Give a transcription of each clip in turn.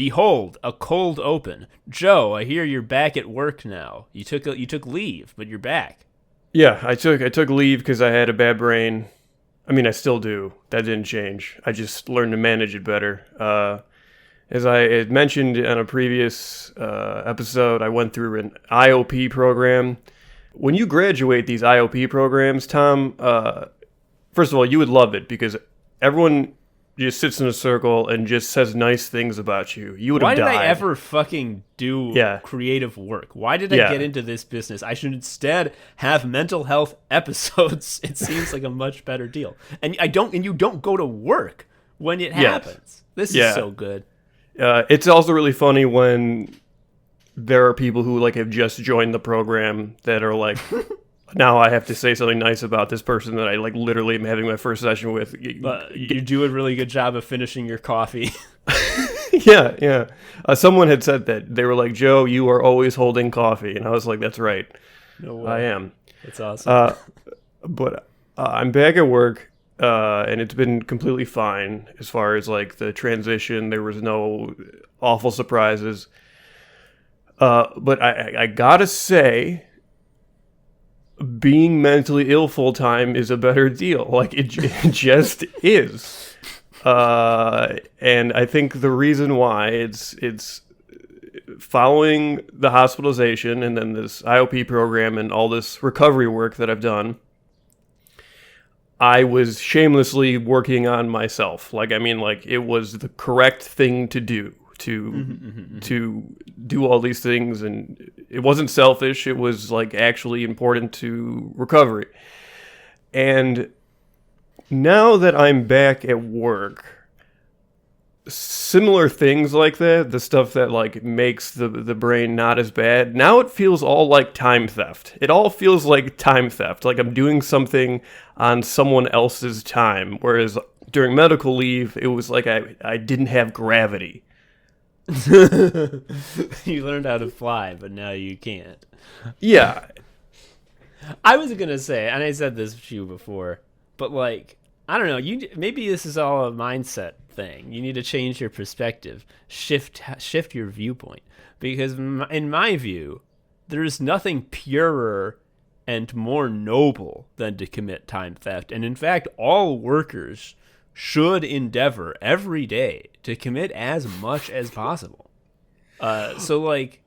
Behold, a cold open. Joe, I hear you're back at work now. You took leave, but you're back. Yeah, I took leave because I had a bad brain. I mean, I still do. That didn't change. I just learned to manage it better. As I had mentioned on a previous episode, I went through an IOP program. When you graduate these IOP programs, Tom, first of all, you would love it because everyone just sits in a circle and just says nice things about you. You would have died. Why did I ever fucking do creative work? Why did I get into this business? I should instead have mental health episodes. It seems like a much better deal. And you don't go to work when it happens. This is so good. It's also really funny when there are people who like have just joined the program that are like, now I have to say something nice about this person that I like literally am having my first session with. But you do a really good job of finishing your coffee. Yeah. Someone had said that. They were like, Joe, you are always holding coffee. And I was like, that's right. No way. I am. That's awesome. But I'm back at work. And it's been completely fine as far as like the transition. There was no awful surprises. But I gotta say, being mentally ill full time is a better deal. Like it just is. And I think the reason why it's following the hospitalization and then this IOP program and all this recovery work that I've done, I was shamelessly working on myself. Like, I mean, like it was the correct thing to do to do all these things. And it wasn't selfish. It was like actually important to recovery. And now that I'm back at work, similar things like that, the stuff that like makes the brain not as bad, now it feels all like time theft. It all feels like time theft, like I'm doing something on someone else's time, whereas during medical leave it was like I didn't have gravity. You learned how to fly, but now you can't. Yeah. I was gonna say, and I said this to you before, but like, I don't know, maybe this is all a mindset thing. You need to change your perspective, shift your viewpoint, because in my view, there's nothing purer and more noble than to commit time theft. And in fact, all workers should endeavor every day to commit as much as possible. So like,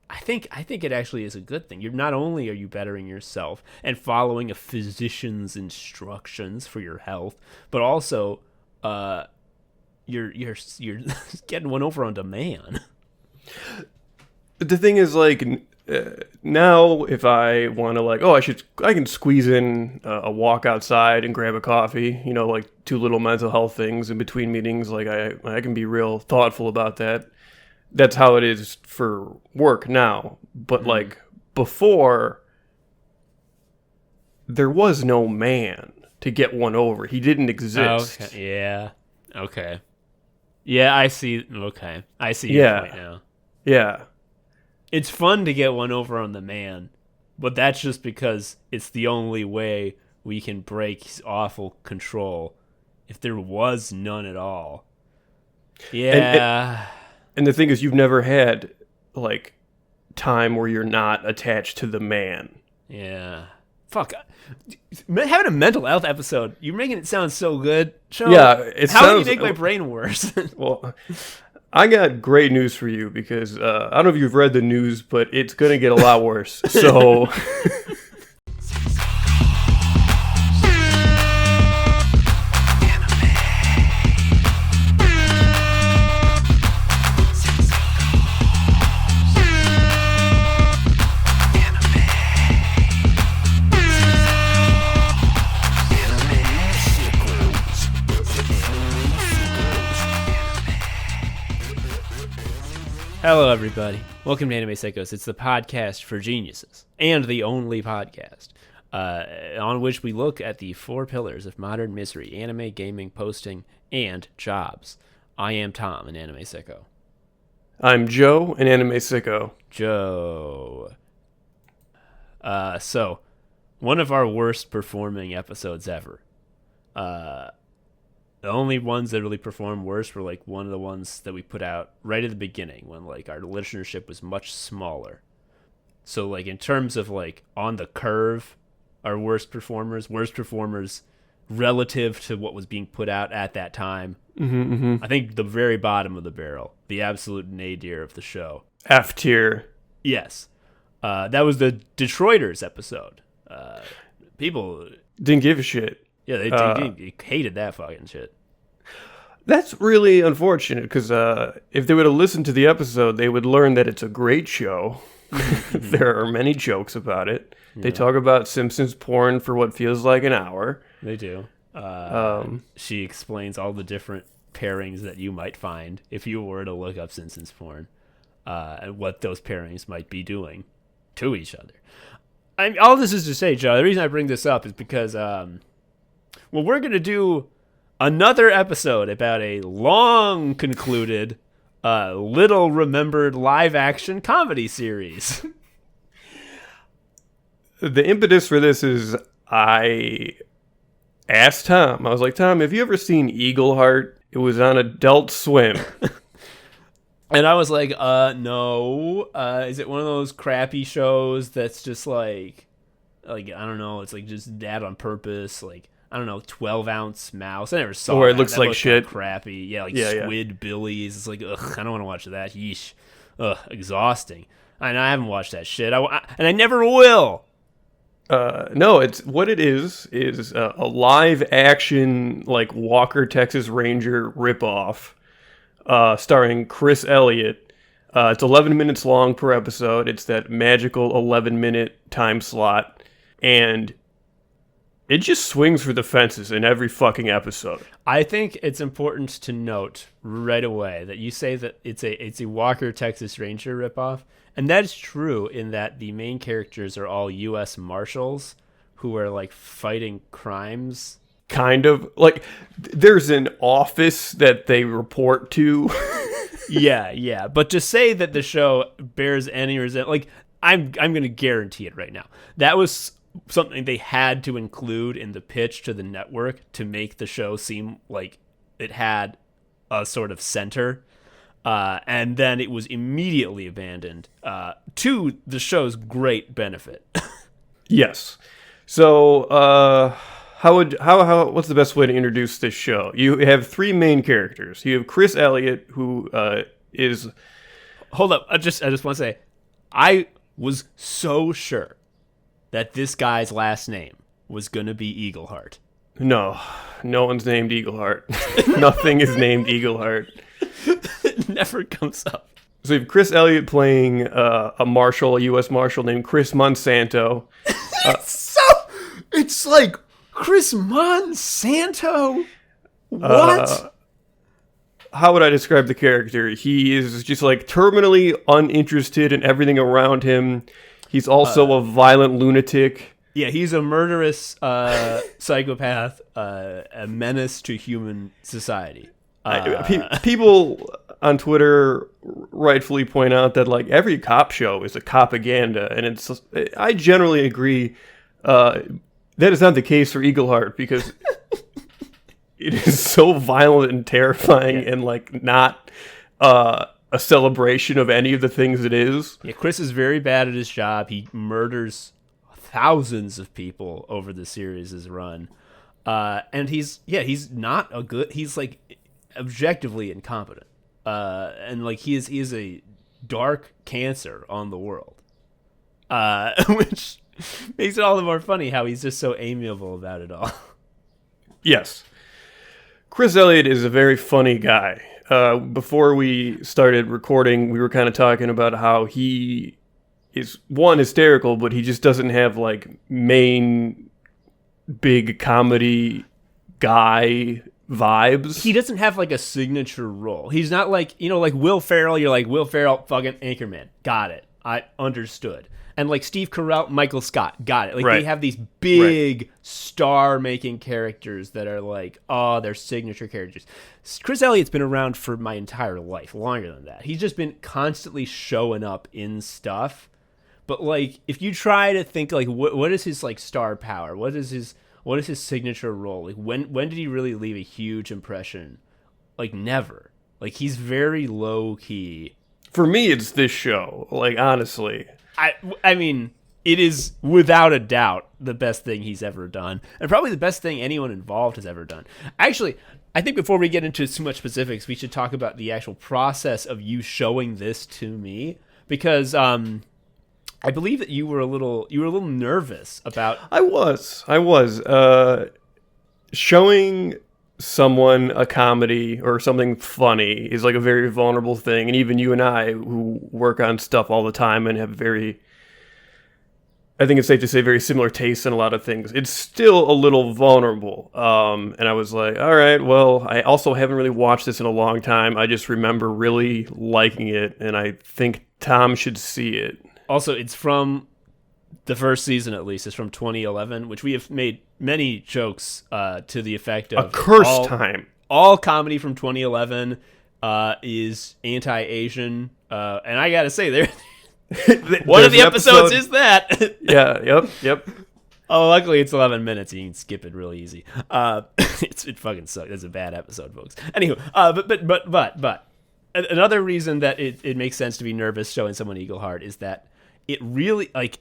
I think it actually is a good thing. You're not only are you bettering yourself and following a physician's instructions for your health, but also you're getting one over on demand. The thing is, like, now if I want to, like, I can squeeze in a walk outside and grab a coffee, you know, like 2 little mental health things in between meetings. Like, I can be real thoughtful about that. That's how it is for work now. But, like, before, there was no man to get one over. He didn't exist. Okay. Yeah. Okay. Yeah, I see. Okay. I see your point now. Yeah. It's fun to get one over on the man, but that's just because it's the only way we can break his awful control. If there was none at all. Yeah. And the thing is, you've never had, like, time where you're not attached to the man. Yeah. Fuck. Having a mental health episode, you're making it sound so good. How do you make my brain worse? Well, I got great news for you because I don't know if you've read the news, but it's going to get a lot worse. So... Hello, everybody. Welcome to Anime Sickos. It's the podcast for geniuses, and the only podcast on which we look at the 4 pillars of modern misery: anime, gaming, posting, and jobs. I am Tom, an anime sicko. I'm Joe, an anime sicko. Joe. So, one of our worst performing episodes ever. The only ones that really performed worse were like one of the ones that we put out right at the beginning when like our listenership was much smaller. So like in terms of like on the curve, our worst performers relative to what was being put out at that time. I think the very bottom of the barrel, the absolute nadir of the show. F tier. Yes. That was the Detroiters episode. People didn't give a shit. Yeah, they hated that fucking shit. That's really unfortunate because if they would have listened to the episode, they would learn that it's a great show. There are many jokes about it. Yeah. They talk about Simpsons porn for what feels like an hour. They do. She explains all the different pairings that you might find if you were to look up Simpsons porn, and what those pairings might be doing to each other. All this is to say, Joe, the reason I bring this up is because, we're going to do another episode about a long concluded, little remembered live action comedy series. The impetus for this is I asked Tom. I was like, Tom, have you ever seen Eagleheart? It was on Adult Swim. And I was like, no. Is it one of those crappy shows that's just like, I don't know, it's like just that on purpose, like, I don't know, 12-ounce mouse. I never saw or that. It looks that like shit. Crappy. Yeah, like Squid Billies. It's like, ugh, I don't want to watch that. Yeesh. Ugh, exhausting. I haven't watched that shit. And I never will. No, it's what it is a live action like Walker Texas Ranger ripoff, starring Chris Elliott. It's 11 minutes long per episode. It's that magical 11-minute time slot, and it just swings for the fences in every fucking episode. I think it's important to note right away that you say that it's a Walker Texas Ranger ripoff. And that is true in that the main characters are all U.S. Marshals who are like fighting crimes. Kind of. Like there's an office that they report to. Yeah. But to say that the show bears any resent, like I'm going to guarantee it right now. That was something they had to include in the pitch to the network to make the show seem like it had a sort of center. And then it was immediately abandoned to the show's great benefit. Yes. So, what's the best way to introduce this show? You have three main characters. You have Chris Elliott, who is. Hold up! I just want to say, I was so sure that this guy's last name was gonna be Eagleheart. No one's named Eagleheart. Nothing is named Eagleheart. It never comes up. So you have Chris Elliott playing a U.S. Marshal named Chris Monsanto. It's like Chris Monsanto. What? How would I describe the character? He is just like terminally uninterested in everything around him. He's also a violent lunatic. Yeah, he's a murderous psychopath, a menace to human society. People on Twitter rightfully point out that like every cop show is a propaganda, and I generally agree. That is not the case for Eagleheart because it is so violent and terrifying, and like not a celebration of any of the things it is. Yeah, Chris is very bad at his job. He murders thousands of people over the series' run, and he's not a good. He's like objectively incompetent, and like he is a dark cancer on the world, which makes it all the more funny how he's just so amiable about it all. Yes, Chris Elliott is a very funny guy. Before we started recording, we were kind of talking about how he is hysterical, but he just doesn't have like main big comedy guy vibes. He doesn't have like a signature role. He's not like, like Will Ferrell. You're like, Will Ferrell, fucking Anchorman. Got it. I understood. And like Steve Carell, Michael Scott. Got it. Like They have these big star-making characters that are like, they're signature characters. Chris Elliott's been around for my entire life, longer than that. He's just been constantly showing up in stuff. But like, if you try to think like, what is his like star power? What is What is his signature role? Like when did he really leave a huge impression? Like never. Like he's very low key. For me, it's this show. Like honestly, I mean, it is without a doubt the best thing he's ever done, and probably the best thing anyone involved has ever done. Actually, I think before we get into too much specifics, we should talk about the actual process of you showing this to me, because I believe that you were a little nervous about. I was showing someone a comedy or something funny is like a very vulnerable thing, and even you and I, who work on stuff all the time and have I think it's safe to say, very similar tastes in a lot of things, it's still a little vulnerable. And I was like, all right, well, I also haven't really watched this in a long time. I just remember really liking it, and I think Tom should see it. Also, it's from the first season, at least. It's from 2011, which we have made many jokes to the effect of... A cursed time. All comedy from 2011 is anti-Asian. And I gotta say, one of the episodes is that. Yeah, yep. Oh, luckily it's 11 minutes. You can skip it really easy. It fucking sucks. It's a bad episode, folks. Anywho, but another reason that it makes sense to be nervous showing someone Eagleheart is that it really, like,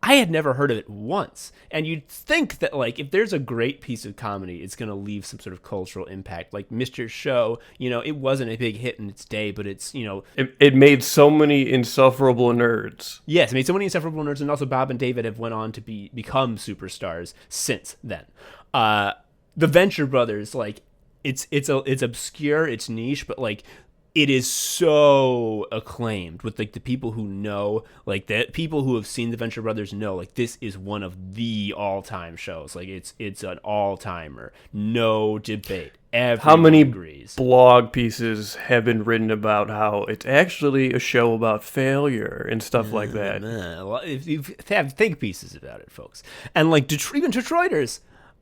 I had never heard of it once. And you'd think that, like, if there's a great piece of comedy, it's going to leave some sort of cultural impact. Like Mr. Show, it wasn't a big hit in its day, but it's, It made so many insufferable nerds. Yes, it made so many insufferable nerds, and also Bob and David have went on to become superstars since then. The Venture Brothers, like, it's obscure, it's niche, but, like, it is so acclaimed with, like, the people who know, like, the people who have seen the Venture Brothers know, like, this is one of the all-time shows. Like, it's an all-timer, no debate. Everyone how many agrees. Blog pieces have been written about how it's actually a show about failure and stuff like that? Well, if you have think pieces about it, folks, and like even Detroiters.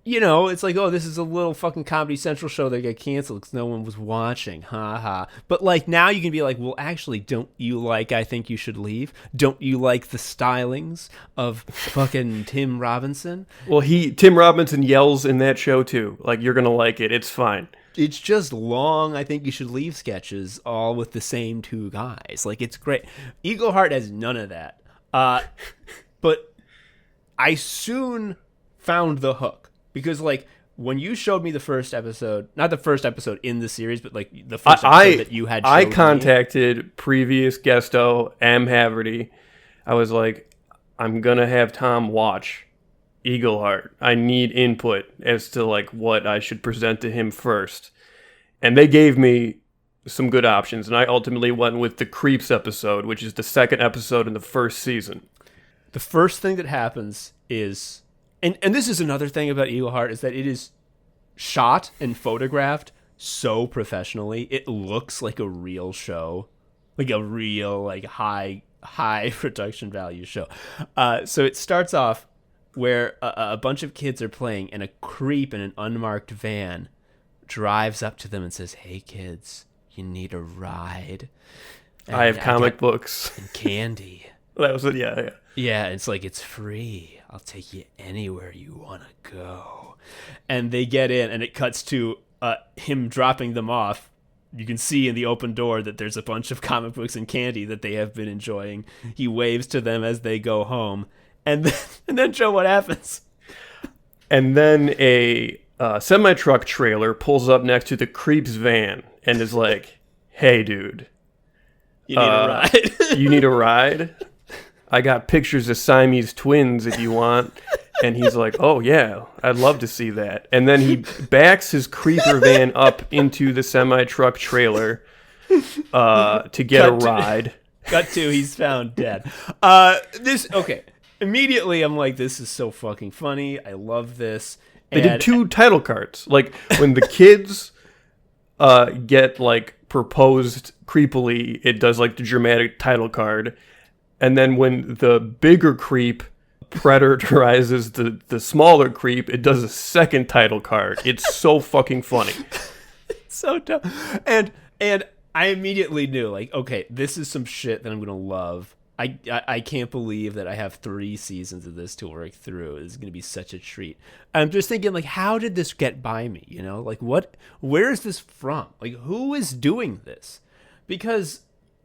It's like, oh, this is a little fucking Comedy Central show that got canceled because no one was watching. Ha ha. But, like, now you can be like, well, actually, don't you like I Think You Should Leave? Don't you like the stylings of fucking Tim Robinson? Well, Tim Robinson yells in that show, too. Like, you're going to like it. It's fine. It's just long I Think You Should Leave sketches, all with the same two guys. Like, it's great. Eagleheart has none of that. But I soon found the hook. Because, like, when you showed me the first episode, not the first episode in the series, but, like, the first episode that you had showed I contacted previous guesto, Am Haverty. I was like, I'm going to have Tom watch Eagleheart. I need input as to, like, what I should present to him first. And they gave me some good options, and I ultimately went with the Creeps episode, which is the second episode in the first season. The first thing that happens is... And this is another thing about Eagleheart, is that it is shot and photographed so professionally. It looks like a real show, like a real, like, high production value show. So it starts off where a bunch of kids are playing, and a creep in an unmarked van drives up to them and says, "Hey kids, you need a ride? And I have comic books and candy." That was it. Yeah. Yeah, it's like, it's free. I'll take you anywhere you want to go. And they get in, and it cuts to him dropping them off. You can see in the open door that there's a bunch of comic books and candy that they have been enjoying. He waves to them as they go home. And then Joe, what happens? And then a semi-truck trailer pulls up next to the Creeps van and is like, "Hey, dude. You need a ride." You need a ride? I got pictures of Siamese twins if you want. And he's like, "Oh, yeah, I'd love to see that." And then he backs his creeper van up into the semi-truck trailer to get a ride. Cut to, he's found dead. Okay. Immediately, I'm like, this is so fucking funny. I love this. They did 2 title cards. Like, when the kids get, like, proposed creepily, it does, like, the dramatic title card. And then when the bigger creep predatorizes the smaller creep, it does a second title card. It's so fucking funny. So dumb. And I immediately knew, like, okay, this is some shit that I'm going to love. I can't believe that I have 3 seasons of this to work through. It's going to be such a treat. I'm just thinking, like, how did this get by me? You know, like, where is this from? Like, who is doing this? Because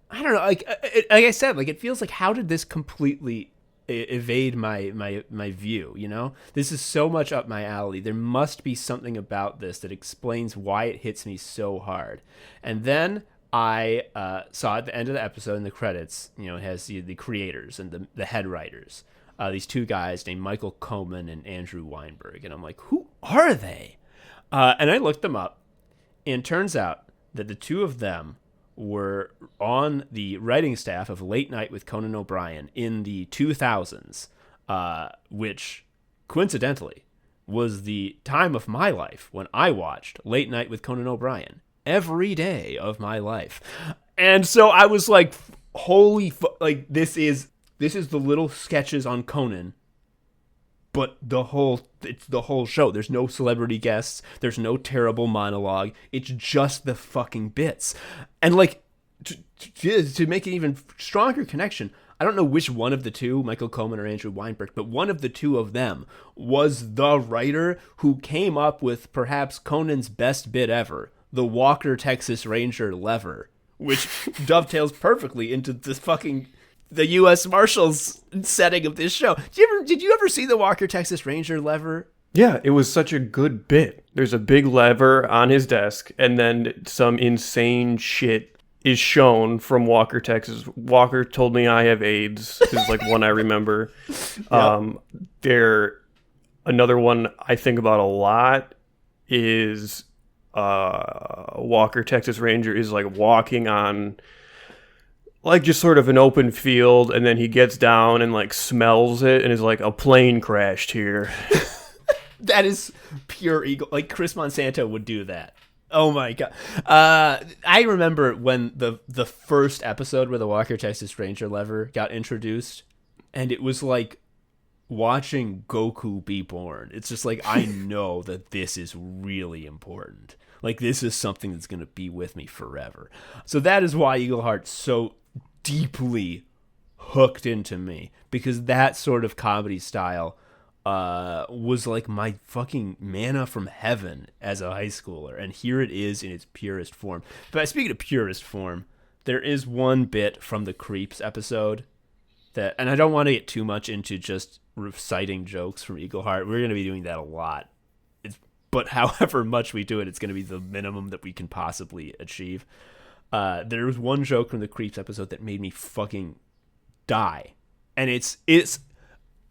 I don't know. Like I said, like, it feels like, how did this completely evade my view? You know, this is so much up my alley. There must be something about this that explains why it hits me so hard. And then I saw at the end of the episode in the credits, you know, it has the creators and the head writers, these 2 guys named Michael Coman and Andrew Weinberg. And I'm like, who are they? And I looked them up, and turns out that the 2 of them were on the writing staff of Late Night with Conan O'Brien in the 2000s, which coincidentally was the time of my life when I watched Late Night with Conan O'Brien every day of my life. And so I was like, like, this is the little sketches on Conan, but it's the whole show. There's no celebrity guests, there's no terrible monologue, it's just the fucking bits. And like, to make an even stronger connection, I don't know which one of the 2, Michael Coman or Andrew Weinberg, but one of the 2 of them was the writer who came up with perhaps Conan's best bit ever, the Walker Texas Ranger lever, which dovetails perfectly into the U.S. Marshals setting of this show. Did you ever see the Walker Texas Ranger lever? Yeah, it was such a good bit. There's a big lever on his desk, and then some insane shit is shown from Walker, Texas. Walker told me I have AIDS is like one I remember. Yep. Another one I think about a lot is Walker Texas Ranger is like walking on like just sort of an open field, and then he gets down and like smells it and is like, a plane crashed here. That is pure Eagle. Like, Chris Monsanto would do that. Oh my god. I remember when the first episode where the Walker Texas Ranger lever got introduced, and it was like watching Goku be born. It's just like, I know that this is really important. Like, this is something that's going to be with me forever. So that is why Eagleheart's so deeply hooked into me, because that sort of comedy style was like my fucking manna from heaven as a high schooler, and here it is in its purest form. But speaking of purest form, there is one bit from the Creeps episode that, and I don't want to get too much into just reciting jokes from Eagleheart. We're going to be doing that a lot. But however much we do it, it's going to be the minimum that we can possibly achieve. There was one joke from the Creeps episode that made me fucking die. And it's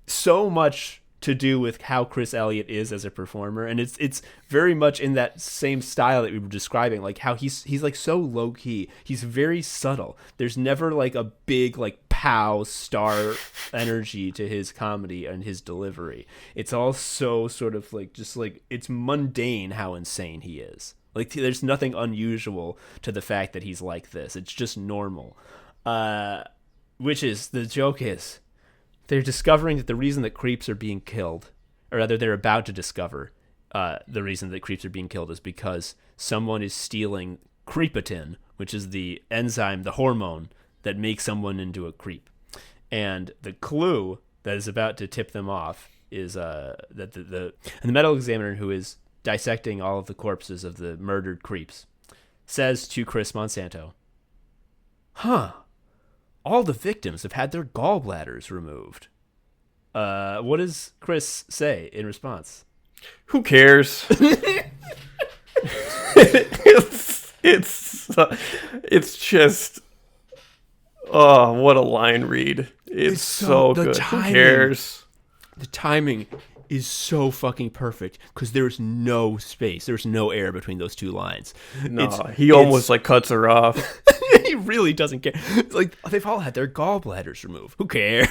so much to do with how Chris Elliott is as a performer. And it's very much in that same style that we were describing, like how he's like so low key. He's very subtle. There's never like a big like pow star energy to his comedy and his delivery. It's all so sort of like, just like, it's mundane how insane he is. Like, there's nothing unusual to the fact that he's like this. It's just normal. Which is, the joke is, they're discovering that the reason that creeps are being killed, or rather they're about to discover the reason that creeps are being killed, is because someone is stealing creepatin, which is the enzyme, the hormone that makes someone into a creep. And the clue that is about to tip them off is that the medical examiner who is dissecting all of the corpses of the murdered creeps says to Chris Monsanto, all the victims have had their gallbladders removed. What does Chris say in response? Who cares? It's just, oh, what a line read. It's so good. Who cares? The timing is so fucking perfect because there's no space. There's no air between those two lines. No, he almost like cuts her off. He really doesn't care. It's like, they've all had their gallbladders removed. Who cares?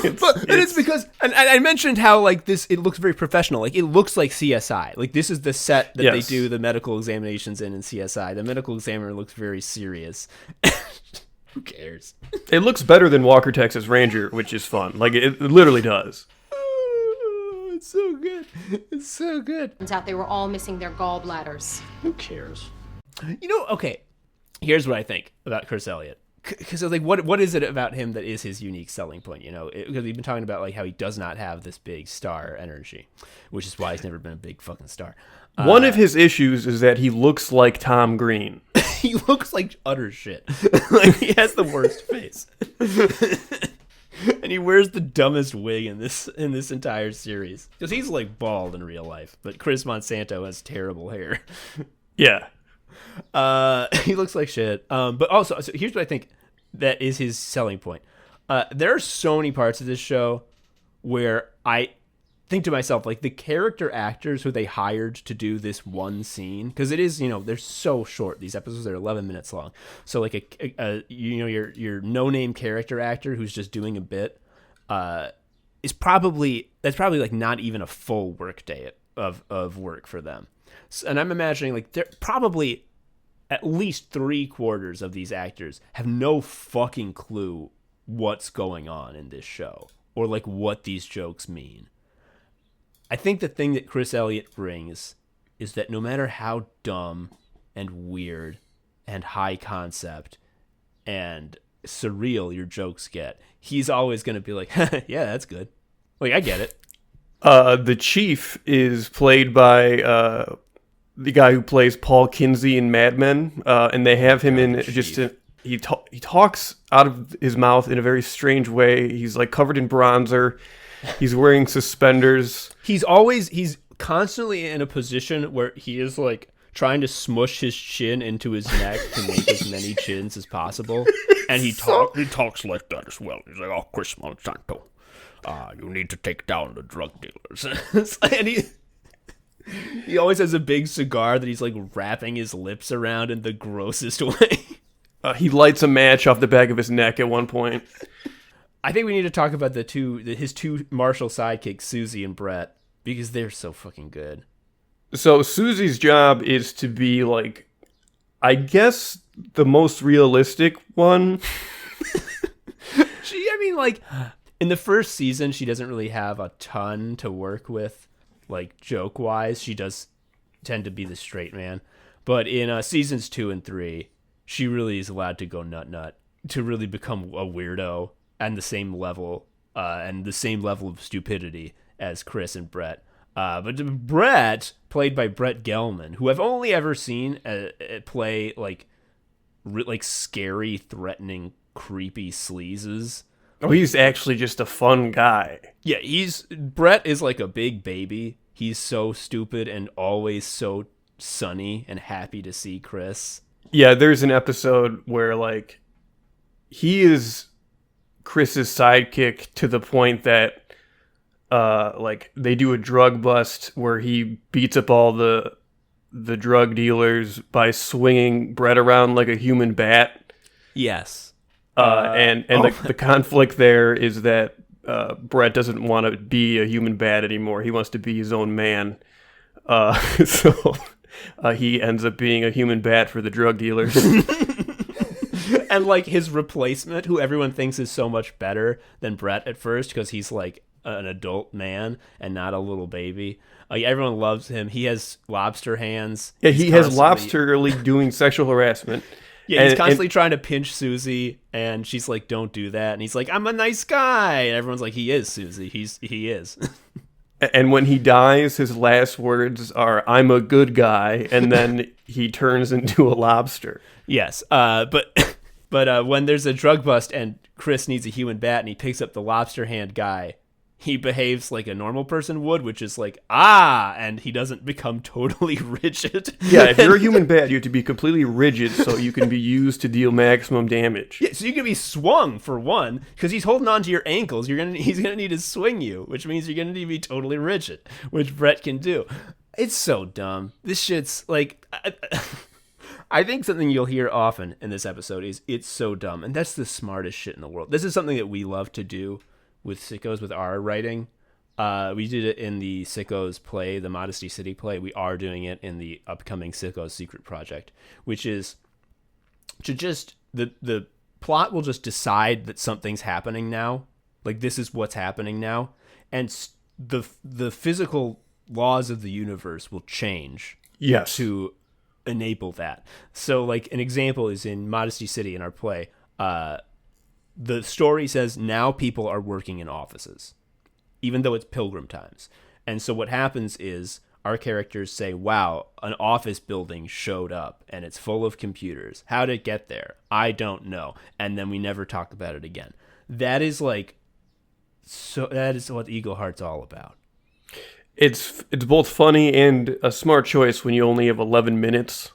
It's because, and I mentioned how like this, it looks very professional. Like, it looks like CSI. Like, this is the set that they do the medical examinations in CSI. The medical examiner looks very serious. Who cares? It looks better than Walker Texas Ranger, which is fun. Like, it literally does. It's so good. It's so good. Turns out they were all missing their gallbladders. Who cares? You know, okay, here's what I think about Chris Elliott. because like what is it about him that is his unique selling point? Because we've been talking about like how he does not have this big star energy, which is why he's never been a big fucking star. One of his issues is that he looks like Tom Green. He looks like utter shit. Like he has the worst face. And he wears the dumbest wig in this entire series. Because he's like bald in real life, but Chris Monsanto has terrible hair. Yeah. He looks like shit. But also, so here's what I think that is his selling point. There are so many parts of this show where I think to myself, like the character actors who they hired to do this one scene, because it is, they're so short. These episodes are 11 minutes long. So like your no-name character actor who's just doing a bit that's probably like not even a full work day of work for them. So, and I'm imagining like they're probably at least 3/4 of these actors have no fucking clue what's going on in this show or like what these jokes mean. I think the thing that Chris Elliott brings is that no matter how dumb and weird and high concept and surreal your jokes get, he's always going to be like, yeah, that's good. Like, I get it. The chief is played by the guy who plays Paul Kinsey in Mad Men, and they have him in just he talks out of his mouth in a very strange way. He's like covered in bronzer. He's wearing suspenders. He's constantly in a position where he is like trying to smush his chin into his neck to make as many chins as possible. And he talks like that as well. He's like, "Oh, Chris Monsanto, you need to take down the drug dealers." And he always has a big cigar that he's like wrapping his lips around in the grossest way. He lights a match off the back of his neck at one point. I think we need to talk about his two Marshall sidekicks, Susie and Brett, because they're so fucking good. So Susie's job is to be like, I guess, the most realistic one. Like, in the first season, she doesn't really have a ton to work with, like, joke-wise. She does tend to be the straight man. But in seasons 2 and 3, she really is allowed to go nut to really become a weirdo. And the same level of stupidity as Chris and Brett. But Brett, played by Brett Gelman, who I've only ever seen play like scary, threatening, creepy sleazes. Oh, he's actually just a fun guy. Yeah, Brett is like a big baby. He's so stupid and always so sunny and happy to see Chris. Yeah, there's an episode where like he is Chris's sidekick to the point that like they do a drug bust where he beats up all the drug dealers by swinging Brett around like a human bat. Yes. The conflict there is that Brett doesn't want to be a human bat anymore. He wants to be his own man. So he ends up being a human bat for the drug dealers. And like his replacement, who everyone thinks is so much better than Brett at first because he's like an adult man and not a little baby. Like everyone loves him. He has lobster hands. Yeah, he has lobsterly doing sexual harassment. Yeah, he's constantly trying to pinch Susie, and she's like, "Don't do that." And he's like, "I'm a nice guy." And everyone's like, "He is, Susie. He is." And when he dies, his last words are, "I'm a good guy," and then he turns into a lobster. Yes, but when there's a drug bust and Chris needs a human bat and he picks up the lobster hand guy, he behaves like a normal person would, which is like, and he doesn't become totally rigid. Yeah, if you're a human bat, you have to be completely rigid so you can be used to deal maximum damage. Yeah, so you can be swung for one, because he's holding on to your ankles. He's gonna need to swing you, which means you're gonna need to be totally rigid, which Brett can do. It's so dumb. This shit's like... I think something you'll hear often in this episode is it's so dumb, and that's the smartest shit in the world. This is something that we love to do with Sickos, with our writing. We did it in the Sickos play, the Modesty City play. We are doing it in the upcoming Sickos Secret Project, which is to just the plot will just decide that something's happening now, like this is what's happening now, and the physical laws of the universe will change. Yes. To enable that. So like an example is in Modesty City in our play, the story says now people are working in offices, even though it's pilgrim times. And so what happens is our characters say, wow, an office building showed up and it's full of computers. How did it get there? I don't know. And then we never talk about it again. That is like, so that is what Eagleheart's all about. It's both funny and a smart choice when you only have 11 minutes.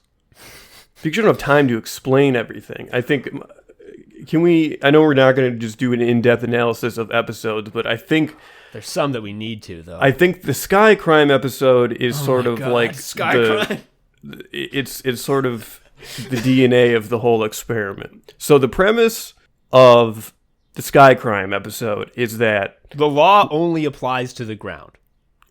Because you don't have time to explain everything. I think, I know we're not going to just do an in-depth analysis of episodes, but I think there's some that we need to, though. I think the Sky Crime episode is sort of like Crime. It's sort of the DNA of the whole experiment. So the premise of the Sky Crime episode is that the law only applies to the ground.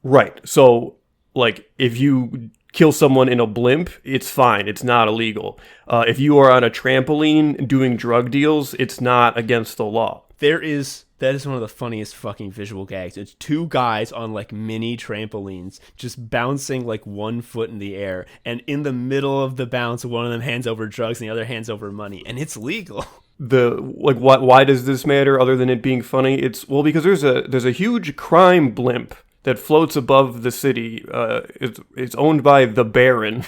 Right. So, like, if you kill someone in a blimp, it's fine. It's not illegal. If you are on a trampoline doing drug deals, it's not against the law. That is one of the funniest fucking visual gags. It's two guys on like mini trampolines just bouncing like 1 foot in the air, and in the middle of the bounce, one of them hands over drugs and the other hands over money, and it's legal. Why does this matter other than it being funny? Because there's a huge crime blimp that floats above the city. It's owned by the Baron.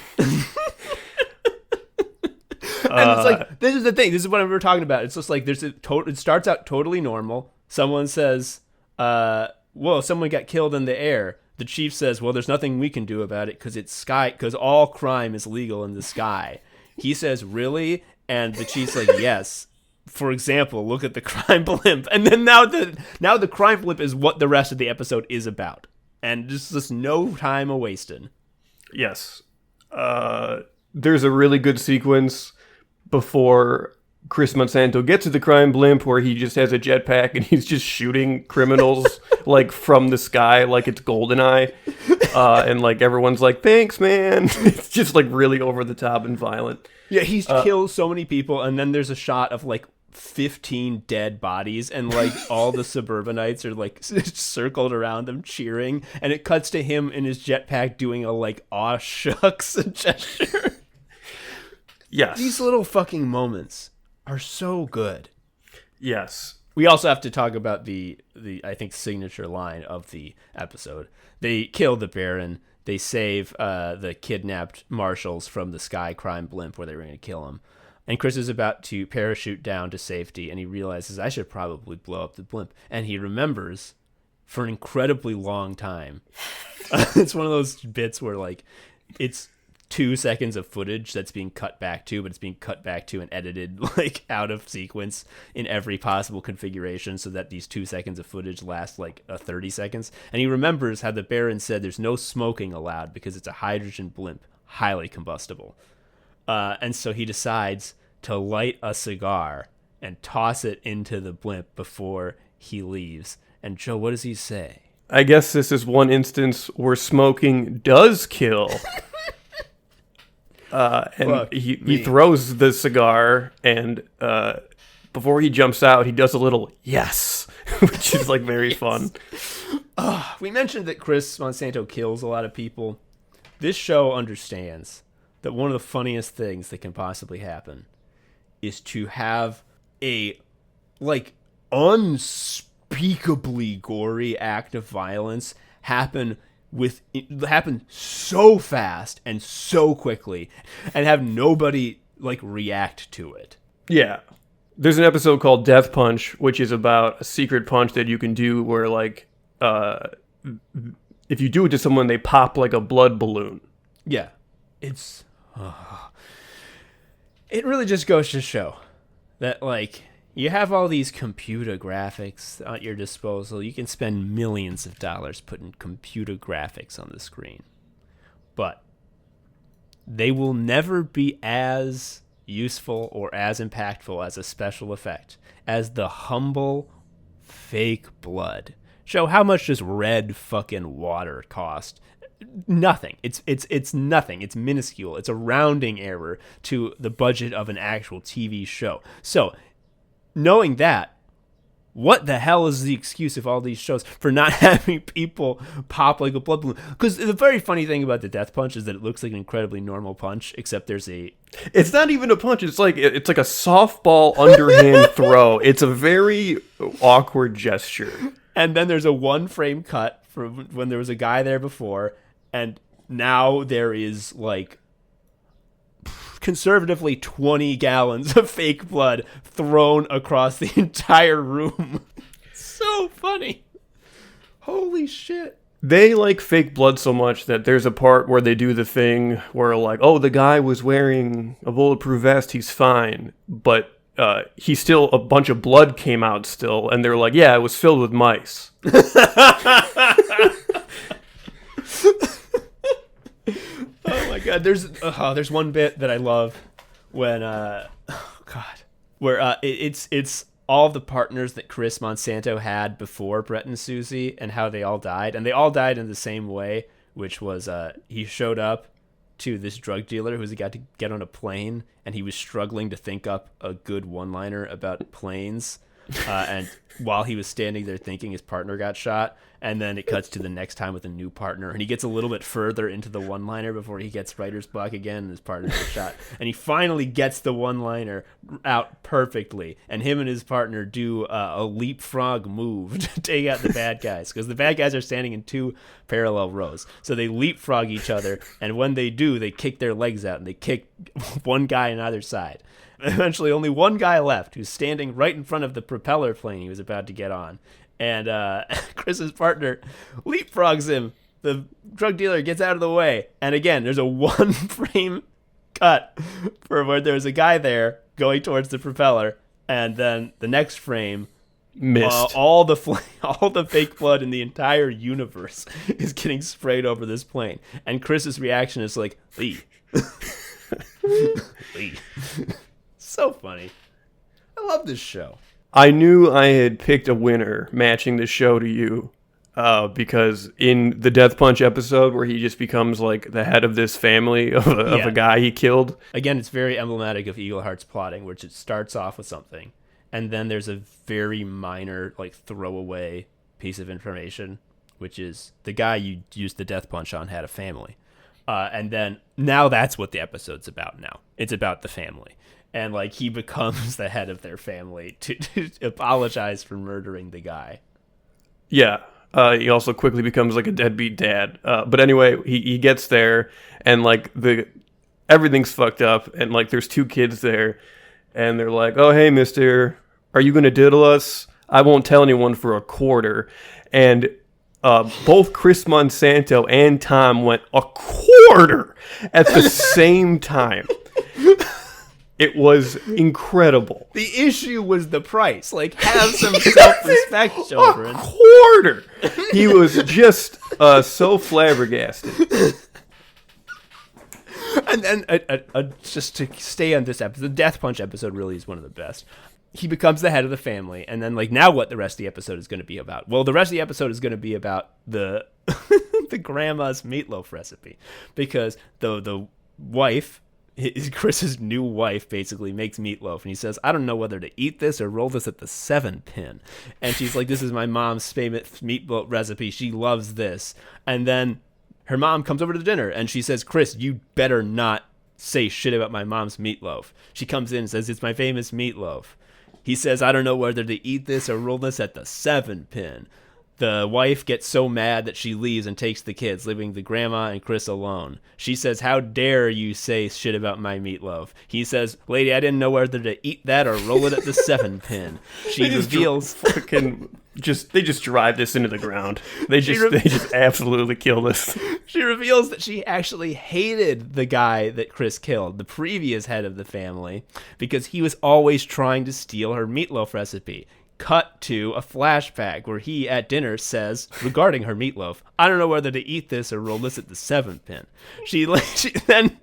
And it's like, this is the thing. This is what we were talking about. It's just like it starts out totally normal. Someone says, "Whoa, someone got killed in the air." The chief says, "Well, there's nothing we can do about it because all crime is legal in the sky." He says, "Really?" And the chief's like, "Yes. For example, look at the crime blimp." And then now the crime blimp is what the rest of the episode is about, and just no time wasted. Yes, there's a really good sequence before Chris Monsanto gets to the crime blimp where he just has a jetpack and he's just shooting criminals like from the sky like it's GoldenEye, and like everyone's like, "Thanks, man." It's just like really over the top and violent. Yeah, he's killed so many people, and then there's a shot of like 15 dead bodies, and like all the suburbanites are like circled around him cheering, and it cuts to him in his jetpack doing a like aw shucks gesture. Yes. These little fucking moments are so good. Yes. We also have to talk about the I think signature line of the episode. They kill the Baron. They save the kidnapped marshals from the Sky Crime blimp where they were going to kill him. And Chris is about to parachute down to safety, and he realizes, I should probably blow up the blimp. And he remembers for an incredibly long time. It's one of those bits where like it's 2 seconds of footage that's being cut back to, but it's being cut back to and edited like out of sequence in every possible configuration so that these 2 seconds of footage last like 30 seconds. And he remembers how the Baron said there's no smoking allowed because it's a hydrogen blimp, highly combustible. And so he decides to light a cigar and toss it into the blimp before he leaves. And Joe, what does he say? I guess this is one instance where smoking does kill. And he throws the cigar, and before he jumps out, he does a little yes, which is like very fun. We mentioned that Chris Monsanto kills a lot of people. This show understands that one of the funniest things that can possibly happen is to have a like unspeakably gory act of violence happen so fast and so quickly and have nobody like react to it. Yeah. There's an episode called Death Punch, which is about a secret punch that you can do where like if you do it to someone, they pop like a blood balloon. Yeah. It's it really just goes to show that like you have all these computer graphics at your disposal. You can spend millions of dollars putting computer graphics on the screen. But they will never be as useful or as impactful as a special effect as the humble fake blood. Show how much does red fucking water cost? Nothing. It's nothing. It's minuscule. It's a rounding error to the budget of an actual TV show. So, knowing that, what the hell is the excuse of all these shows for not having people pop like a blood balloon? Because the very funny thing about the death punch is that it looks like an incredibly normal punch, except there's a... It's not even a punch. It's like a softball underhand throw. It's a very awkward gesture. And then there's a one-frame cut from when there was a guy there before, and now there is, like, conservatively 20 gallons of fake blood thrown across the entire room. So funny. Holy shit. They like fake blood so much that there's a part where they do the thing where, like, oh, the guy was wearing a bulletproof vest, he's fine, but he still, a bunch of blood came out still, and they're like, yeah, it was filled with mice. Oh my god, there's one bit that I love when where it's all the partners that Chris Monsanto had before Brett and Susie and how they all died, and they all died in the same way, which was he showed up to this drug dealer who's got to get on a plane, and he was struggling to think up a good one-liner about planes, and while he was standing there thinking, his partner got shot, and then it cuts to the next time with a new partner, and he gets a little bit further into the one-liner before he gets writer's block again, and his partner gets shot, and he finally gets the one-liner out perfectly, and him and his partner do a leapfrog move to take out the bad guys, because the bad guys are standing in two parallel rows, so they leapfrog each other, and when they do, they kick their legs out, and they kick one guy on either side. Eventually, only one guy left, who's standing right in front of the propeller plane he was about to get on. And Chris's partner leapfrogs him. The drug dealer gets out of the way. And again, there's a one-frame cut for where there's a guy there going towards the propeller. And then the next frame, missed. All the fake blood in the entire universe is getting sprayed over this plane. And Chris's reaction is like, Lee. Lee. So funny. I love this show. I knew I had picked a winner matching the show to you because in the Death Punch episode where he just becomes like the head of this family of a guy he killed. Again, it's very emblematic of Eagleheart's plotting, which it starts off with something, and then there's a very minor, like, throwaway piece of information, which is the guy you used the Death Punch on had a family. And then now that's what the episode's about now. It's about the family. And, like, he becomes the head of their family to apologize for murdering the guy. Yeah. He also quickly becomes, like, a deadbeat dad. But anyway, he gets there, and, like, everything's fucked up, and, like, there's two kids there, and they're like, oh, hey, mister, are you going to diddle us? I won't tell anyone for a quarter. And both Chris Monsanto and Tom went a quarter at the same time. It was incredible. The issue was the price. Like, have some self-respect, children. A quarter. He was just so flabbergasted. And then, just to stay on this episode, the Death Punch episode really is one of the best. He becomes the head of the family, and then, like, now what the rest of the episode is going to be about? Well, the rest of the episode is going to be about the the grandma's meatloaf recipe, because the wife, Chris's new wife, basically makes meatloaf, and he says, I don't know whether to eat this or roll this at the 7-pin. And she's like, this is my mom's famous meatloaf recipe. She loves this. And then her mom comes over to dinner, and she says, Chris, you better not say shit about my mom's meatloaf. She comes in and says, it's my famous meatloaf. He says, I don't know whether to eat this or roll this at the 7-pin. The wife gets so mad that she leaves and takes the kids, leaving the grandma and Chris alone. She says, how dare you say shit about my meatloaf? He says, lady, I didn't know whether to eat that or roll it at the 7-pin. She reveals... They just drive this into the ground. They just absolutely kill this. She reveals that she actually hated the guy that Chris killed, the previous head of the family, because he was always trying to steal her meatloaf recipe. Cut to a flashback where he, at dinner, says, regarding her meatloaf, I don't know whether to eat this or roll this at the 7-pin. She then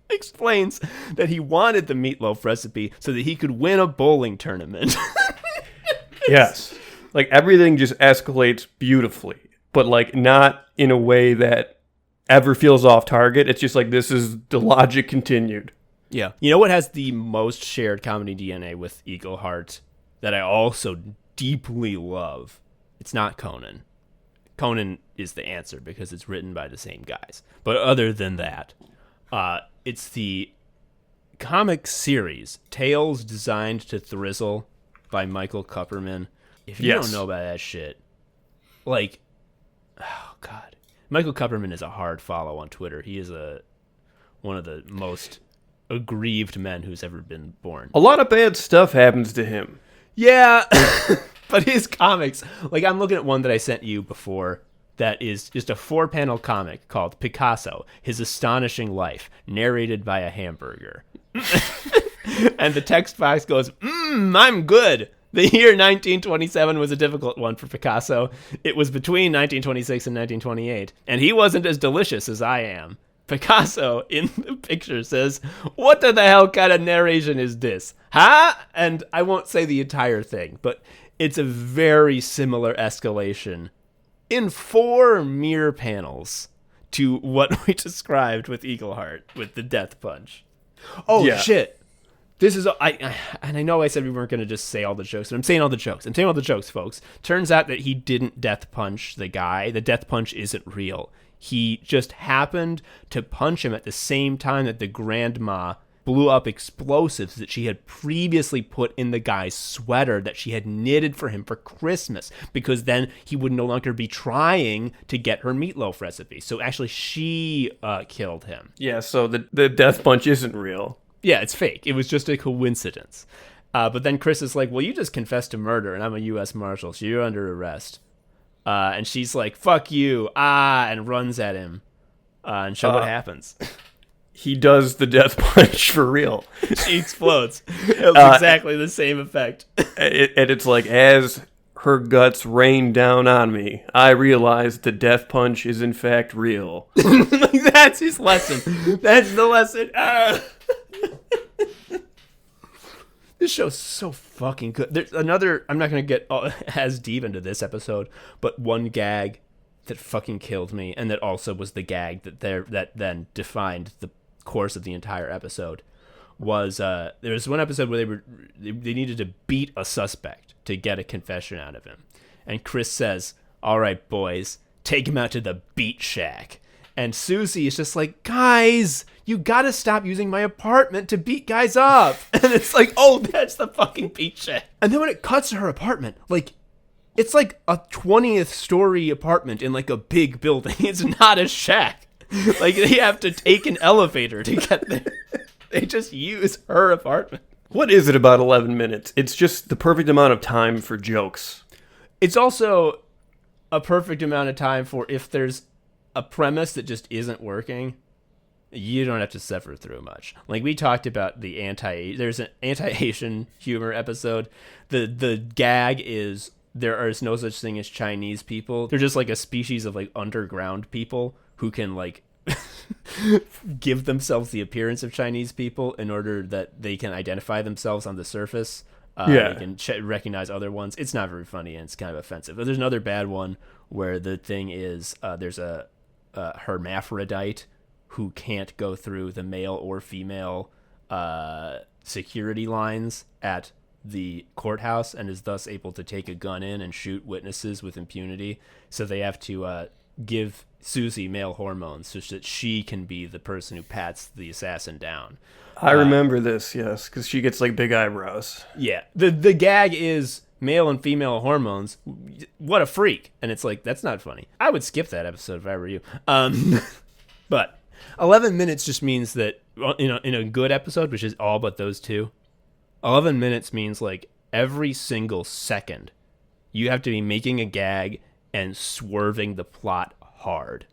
explains that he wanted the meatloaf recipe so that he could win a bowling tournament. Yes. Like, everything just escalates beautifully, but, like, not in a way that ever feels off target. It's just like, this is the logic continued. Yeah. You know what has the most shared comedy DNA with Eagleheart that I also deeply love, it's not Conan. Conan is the answer because it's written by the same guys. But other than that, it's the comic series Tales Designed to Thrizzle by Michael Kupperman. If you don't know about that shit, like, oh god, Michael Kupperman is a hard follow on Twitter. He is one of the most aggrieved men who's ever been born. A lot of bad stuff happens to him. Yeah, but his comics, like I'm looking at one that I sent you before that is just a 4-panel comic called Picasso, His Astonishing Life, narrated by a hamburger. And the text box goes, I'm good. The year 1927 was a difficult one for Picasso. It was between 1926 and 1928, and he wasn't as delicious as I am. Picasso in the picture says, what the hell kind of narration is this? Huh? And I won't say the entire thing, but it's a very similar escalation in 4 mere panels to what we described with Eagleheart, with the death punch. Oh, yeah. Shit. This is, and I know I said we weren't going to just say all the jokes, but I'm saying all the jokes. I'm saying all the jokes, folks. Turns out that he didn't death punch the guy. The death punch isn't real. He just happened to punch him at the same time that the grandma blew up explosives that she had previously put in the guy's sweater that she had knitted for him for Christmas, because then he would no longer be trying to get her meatloaf recipe. So actually she killed him. Yeah, so the death punch isn't real. Yeah, it's fake. It was just a coincidence. But then Chris is like, well, you just confessed to murder, and I'm a U.S. Marshal, so you're under arrest. And she's like, fuck you, and runs at him. And show what happens. He does the death punch for real. She explodes. It was exactly the same effect. And it's like, as her guts rain down on me, I realize the death punch is in fact real. That's his lesson. That's the lesson. This show's so fucking good. There's another, I'm not going to get as deep into this episode, but one gag that fucking killed me, and that also was the gag that then defined the course of the entire episode, was there was one episode where they needed to beat a suspect to get a confession out of him. And Chris says, all right, boys, take him out to the beat shack. And Susie is just like, guys, you gotta stop using my apartment to beat guys up. And it's like, oh, that's the fucking beat shack. And then when it cuts to her apartment, like, it's like a 20th story apartment in like a big building. It's not a shack. Like, they have to take an elevator to get there. They just use her apartment. What is it about 11 minutes? It's just the perfect amount of time for jokes. It's also a perfect amount of time for, if there's a premise that just isn't working, you don't have to suffer through much. Like we talked about there's an anti-Asian humor episode. The gag is there is no such thing as Chinese people. They're just like a species of like underground people who can like give themselves the appearance of Chinese people in order that they can identify themselves on the surface. They can recognize other ones. It's not very funny and it's kind of offensive. But there's another bad one where the thing is there's a hermaphrodite who can't go through the male or female security lines at the courthouse and is thus able to take a gun in and shoot witnesses with impunity. So they have to give Susie male hormones so that she can be the person who pats the assassin down. I remember this, yes, because she gets like big eyebrows. Yeah. The gag is male and female hormones. What a freak. And it's like, that's not funny. I would skip that episode if I were you. But 11 minutes just means that in a good episode, which is all but those two, 11 minutes means like every single second you have to be making a gag and swerving the plot hard.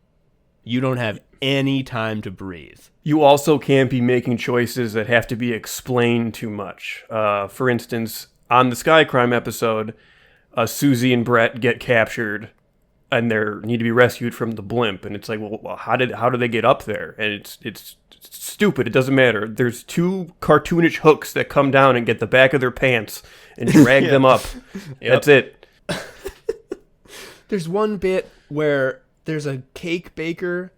You don't have any time to breathe. You also can't be making choices that have to be explained too much. For instance, on the Sky Crime episode, Susie and Brett get captured and they need to be rescued from the blimp. And it's like, well, how do they get up there? And it's stupid. It doesn't matter. There's 2 cartoonish hooks that come down and get the back of their pants and drag them up. Yep. That's it. There's one bit where there's a cake baker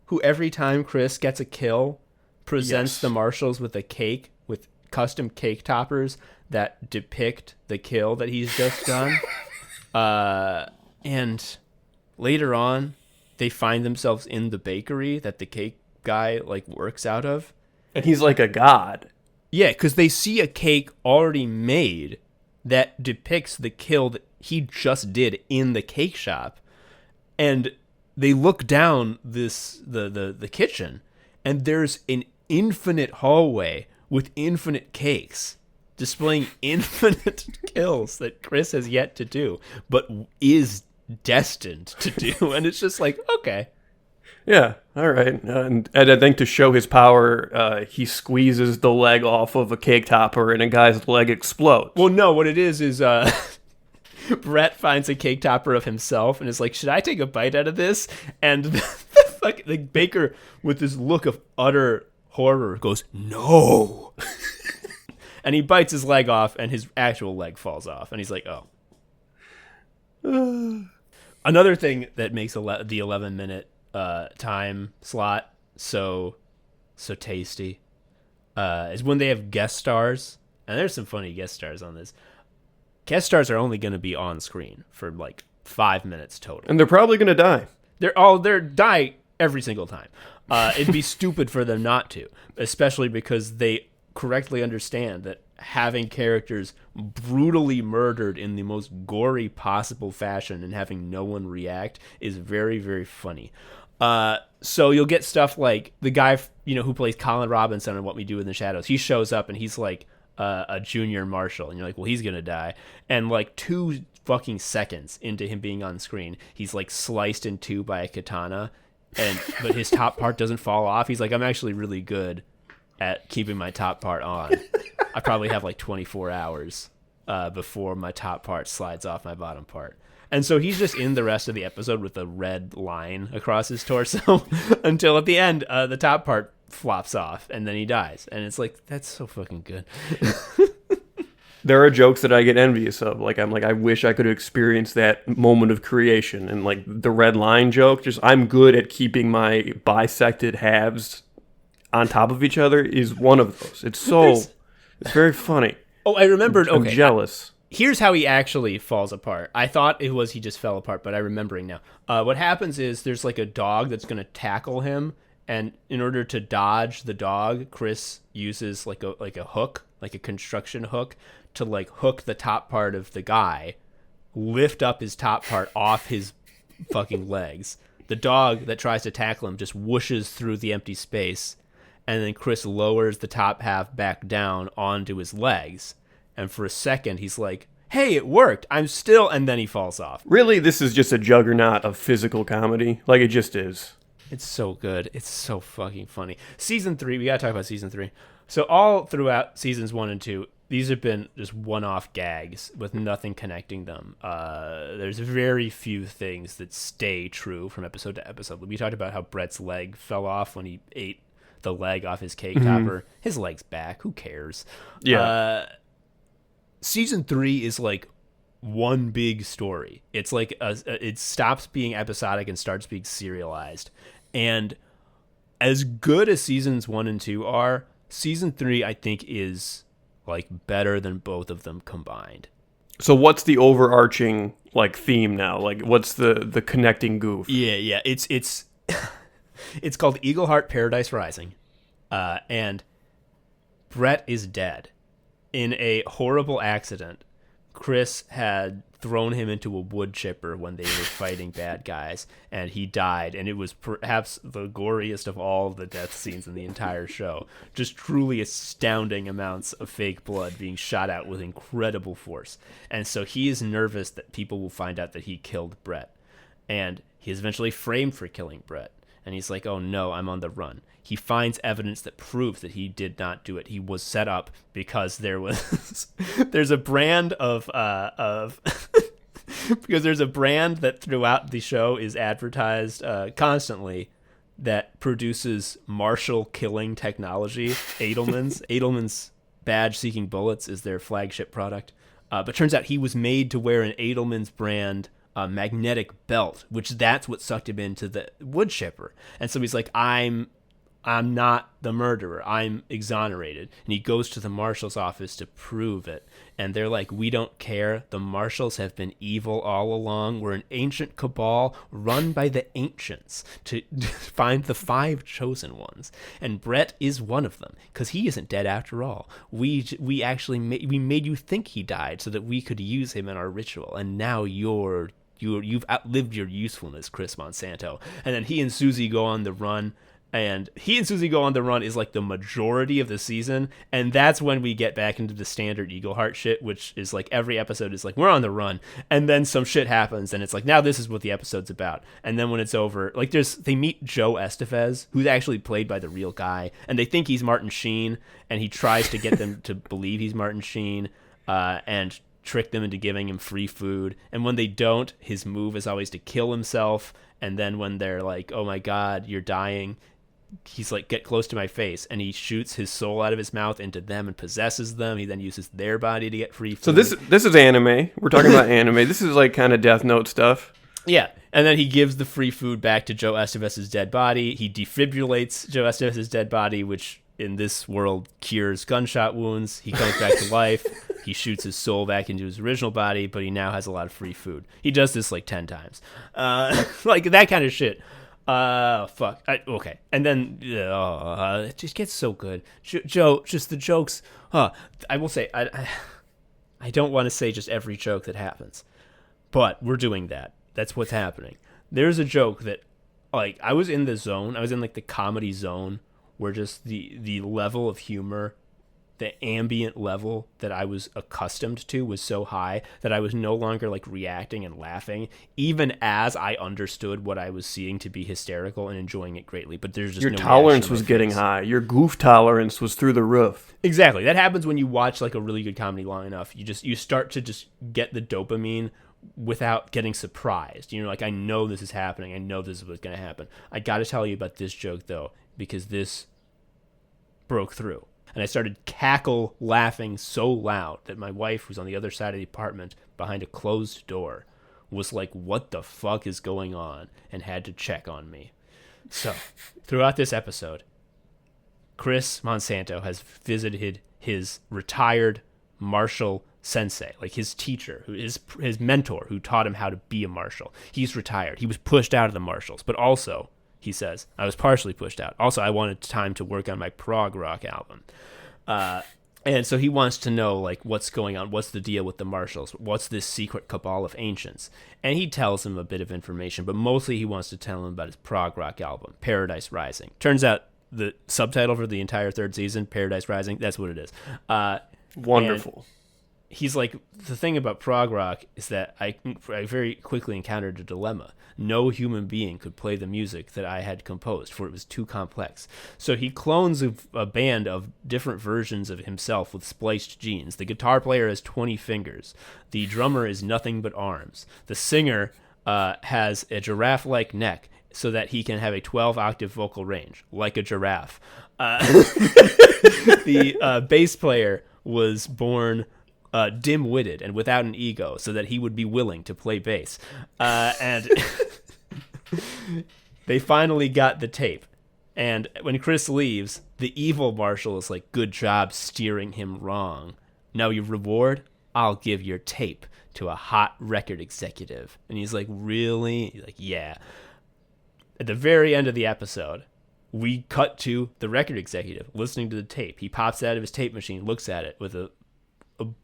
who every time Chris gets a kill presents the marshals with a cake with custom cake toppers that depict the kill that he's just done. And later on, they find themselves in the bakery that the cake guy like works out of. And he's like a god. Yeah, because they see a cake already made that depicts the kill that he just did in the cake shop. And they look down the kitchen, and there's an infinite hallway with infinite cakes displaying infinite kills that Chris has yet to do, but is destined to do. And it's just like, okay. Yeah, all right. And I think to show his power, he squeezes the leg off of a cake topper and a guy's leg explodes. Well, no, what it is Brett finds a cake topper of himself and is like, should I take a bite out of this? And the baker, with this look of utter horror, goes, no. And he bites his leg off, and his actual leg falls off. And he's like, oh. Another thing that makes the 11-minute time slot so tasty is when they have guest stars. And there's some funny guest stars on this. Guest stars are only going to be on screen for like 5 minutes total. And they're probably going to die. They're die every single time. It'd be stupid for them not to, especially because they correctly understand that having characters brutally murdered in the most gory possible fashion and having no one react is very, very funny. So you'll get stuff like the guy, who plays Colin Robinson in What We Do in the Shadows. He shows up and he's like a junior marshal, and you're like, well, he's gonna die. And like 2 fucking seconds into him being on screen, he's like sliced in 2 by a katana, but his top part doesn't fall off. He's like, I'm actually really good at keeping my top part on. I probably have like 24 hours before my top part slides off my bottom part. And so he's just in the rest of the episode with a red line across his torso until at the end, the top part flops off and then he dies. And it's like, that's so fucking good. There are jokes that I get envious of. Like, I wish I could experience that moment of creation. And like the red line joke, I'm good at keeping my bisected halves on top of each other is one of those. It's very funny. Oh, I remembered. I'm jealous. Here's how he actually falls apart. I thought it was he just fell apart, but I'm remembering now. What happens is there's like a dog that's going to tackle him, and in order to dodge the dog, Chris uses like a hook, like a construction hook, to like hook the top part of the guy, lift up his top part off his fucking legs. The dog that tries to tackle him just whooshes through the empty space, and then Chris lowers the top half back down onto his legs. And for a second, he's like, hey, it worked. I'm still... And then he falls off. Really, this is just a juggernaut of physical comedy. Like, it just is. It's so good. It's so fucking funny. Season 3, we gotta talk about Season 3. So all throughout Seasons 1 and 2, these have been just one-off gags with nothing connecting them. There's very few things that stay true from episode to episode. We talked about how Brett's leg fell off when he ate the leg off his cake topper. His leg's back. Who cares? Yeah. Season 3 is like one big story. It's like it stops being episodic and starts being serialized. And as good as Seasons 1 and 2 are, Season 3 I think is like better than both of them combined. So what's the overarching like theme now? Like what's the connecting goof? Yeah. It's it's called Eagleheart Paradise Rising. And Brett is dead. In a horrible accident, Chris had thrown him into a wood chipper when they were fighting bad guys, and he died, and it was perhaps the goriest of all the death scenes in the entire show. Just truly astounding amounts of fake blood being shot out with incredible force. And so he is nervous that people will find out that he killed Brett, and he is eventually framed for killing Brett. And he's like, oh no, I'm on the run. He finds evidence that proves that he did not do it. He was set up because there's a brand of because there's a brand that throughout the show is advertised constantly that produces martial killing technology. Edelman's badge seeking bullets is their flagship product. But turns out he was made to wear an Edelman's brand magnetic belt, which that's what sucked him into the wood chipper. And so he's like, I'm I'm not the murderer. I'm exonerated. And he goes to the marshal's office to prove it. And they're like, we don't care. The marshals have been evil all along. We're an ancient cabal run by the ancients to find the 5 chosen ones. And Brett is one of them because he isn't dead after all. We actually we made you think he died so that we could use him in our ritual. And now you've outlived your usefulness, Chris Monsanto. And then he and Susie go on the run. And he and Susie go on the run is like the majority of the season. And that's when we get back into the standard Eagleheart shit, which is like every episode is like, we're on the run. And then some shit happens. And it's like, now this is what the episode's about. And then when it's over, like they meet Joe Estevez, who's actually played by the real guy. And they think he's Martin Sheen. And he tries to get them to believe he's Martin Sheen and trick them into giving him free food. And when they don't, his move is always to kill himself. And then when they're like, oh my God, you're dying, he's like, get close to my face, and he shoots his soul out of his mouth into them and possesses them. He then uses their body to get free food. So this is anime. We're talking about anime. This is like kind of Death Note stuff. Yeah. And then he gives the free food back to Joe Estevez's dead body. He defibrillates Joe Estevez's dead body, which in this world cures gunshot wounds. He comes back to life. He shoots his soul back into his original body, but he now has a lot of free food. He does this like 10 times. Like that kind of shit. Fuck. Okay. And then it just gets so good. Joe, just the jokes. I will say, I don't want to say just every joke that happens, but we're doing that. That's what's happening. There's a joke that, like, I was in the zone. I was in like the comedy zone where just the level of humor, the ambient level that I was accustomed to was so high that I was no longer like reacting and laughing, even as I understood what I was seeing to be hysterical and enjoying it greatly. But there's just your no tolerance was getting high. Your goof tolerance was through the roof. Exactly. That happens when you watch like a really good comedy long enough. You start to just get the dopamine without getting surprised. You're like, I know this is happening. I know this is what's going to happen. I got to tell you about this joke though, because this broke through. And I started cackle laughing so loud that my wife, who's on the other side of the apartment behind a closed door, was like, what the fuck is going on? And had to check on me. So, throughout this episode, Chris Monsanto has visited his retired marshal sensei, like his teacher, who is his mentor, who taught him how to be a marshal. He's retired. He was pushed out of the marshals, but also, he says, I was partially pushed out. Also, I wanted time to work on my prog rock album. And so he wants to know, like, what's going on? What's the deal with the marshals? What's this secret cabal of ancients? And he tells him a bit of information, but mostly he wants to tell him about his prog rock album, Paradise Rising. Turns out the subtitle for the entire 3rd season, Paradise Rising, that's what it is. Wonderful. He's like, the thing about prog rock is that I very quickly encountered a dilemma. No human being could play the music that I had composed, for it was too complex. So he clones a band of different versions of himself with spliced genes. The guitar player has 20 fingers. The drummer is nothing but arms. The singer has a giraffe-like neck so that he can have a 12-octave vocal range, like a giraffe. The bass player was born dim-witted and without an ego, so that he would be willing to play bass. And they finally got the tape. And when Chris leaves, the evil marshal is like, good job steering him wrong. Now your reward? I'll give your tape to a hot record executive. And he's like, really? He's like, yeah. At the very end of the episode, we cut to the record executive listening to the tape. He pops out of his tape machine, looks at it with a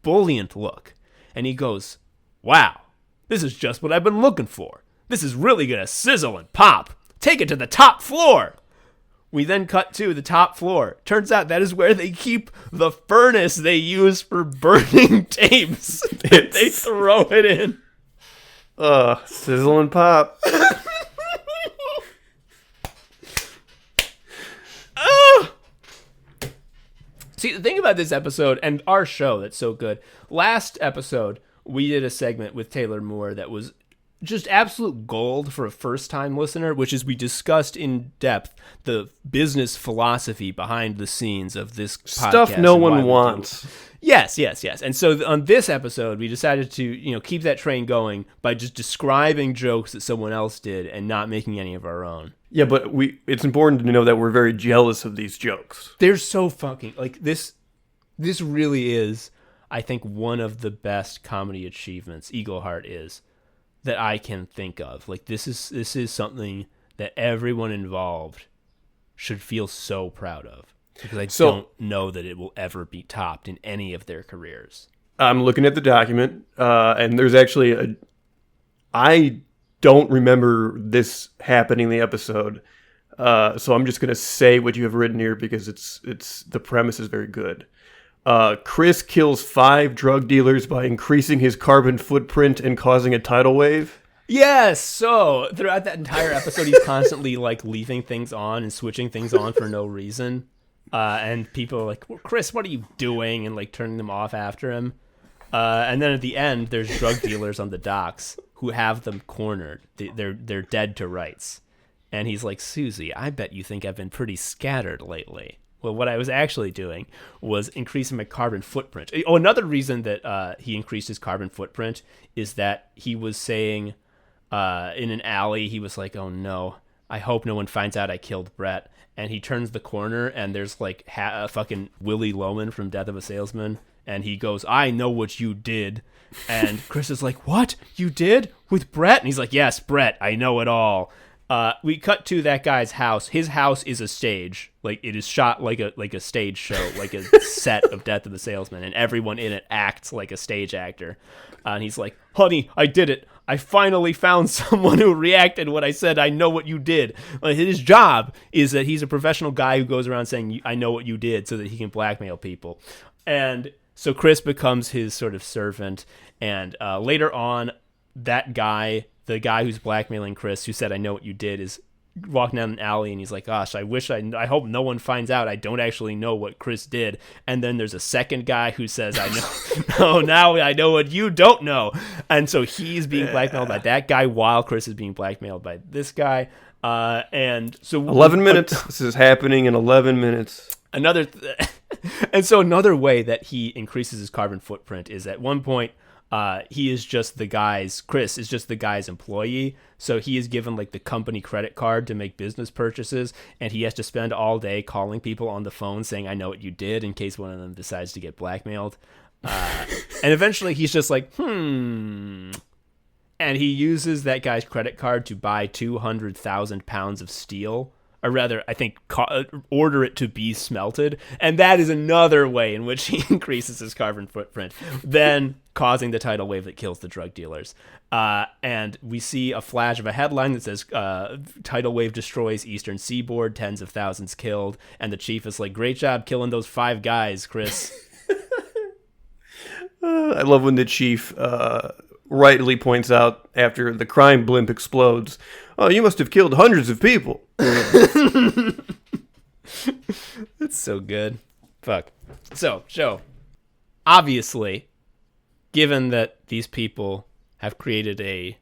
buoyant look, and he goes, wow, this is just what I've been looking for. This is really gonna sizzle and pop. Take it to the top floor. We then cut to the top floor. Turns out that is where they keep the furnace they use for burning tapes. They throw it in. Sizzle and pop. See, the thing about this episode and our show that's so good, last episode, we did a segment with Taylor Moore that was just absolute gold for a first-time listener, which is we discussed in depth the business philosophy behind the scenes of this Stuff podcast no and why one we do wants. it. Yes. And so on this episode, we decided to, keep that train going by just describing jokes that someone else did and not making any of our own. Yeah, but it's important to know that we're very jealous of these jokes. They're so fucking, like, this really is, I think, one of the best comedy achievements Eagleheart is that I can think of. Like, this is something that everyone involved should feel so proud of, because I don't know that it will ever be topped in any of their careers. I'm looking at the document, and there's actually I don't remember this happening in the episode, so I'm just going to say what you have written here because it's the premise is very good. Chris kills 5 drug dealers by increasing his carbon footprint and causing a tidal wave. Yes, so throughout that entire episode, he's constantly like leaving things on and switching things on for no reason. And people are like, well, Chris, what are you doing? And like turning them off after him. And then at the end, there's drug dealers on the docks who have them cornered. They're dead to rights. And he's like, Susie, I bet you think I've been pretty scattered lately. Well, what I was actually doing was increasing my carbon footprint. Oh, another reason that he increased his carbon footprint is that he was saying in an alley, he was like, oh no, I hope no one finds out I killed Brett. And he turns the corner and there's like fucking Willie Loman from Death of a Salesman. And he goes, I know what you did. And Chris is like, what? You did? With Brett? And he's like, yes, Brett, I know it all. We cut to that guy's house. His house is a stage. Like, it is shot like a stage show, like a set of Death of the Salesman, and everyone in it acts like a stage actor. And he's like, honey, I did it. I finally found someone who reacted when I said, I know what you did. His job is that he's a professional guy who goes around saying, I know what you did, so that he can blackmail people. And so Chris becomes his sort of servant. And later on, that guy, the guy who's blackmailing Chris, who said, I know what you did, is walking down an alley and he's like, gosh, I hope no one finds out I don't actually know what Chris did. And then there's a second guy who says, I know, no, now I know what you don't know. And so he's being blackmailed by that guy while Chris is being blackmailed by this guy. And so 11 minutes. This is happening in 11 minutes. And so another way that he increases his carbon footprint is at one point, Chris is just the guy's employee. So he is given like the company credit card to make business purchases. And he has to spend all day calling people on the phone saying, I know what you did, in case one of them decides to get blackmailed. And eventually he's just like, And he uses that guy's credit card to buy 200,000 pounds of steel. Or rather, I think, order it to be smelted. And that is another way in which he increases his carbon footprint, then causing the tidal wave that kills the drug dealers. And we see a flash of a headline that says, tidal wave destroys eastern seaboard, tens of thousands killed. And the chief is like, great job killing those 5 guys, Chris. I love when the chief rightly points out after the crime blimp explodes, oh, you must have killed hundreds of people. That's so good. Fuck. So, Joe, obviously, given that these people have created a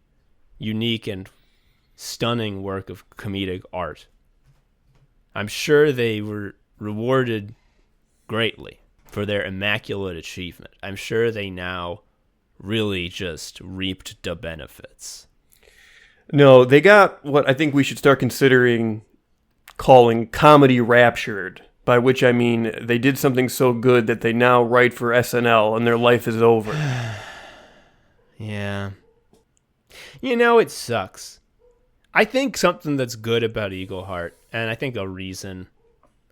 unique and stunning work of comedic art, I'm sure they were rewarded greatly for their immaculate achievement. I'm sure they now really just reaped the benefits. No, they got what I think we should start considering calling comedy raptured, by which I mean they did something so good that they now write for SNL and their life is over. Yeah. It sucks. I think something that's good about Eagleheart, and I think a reason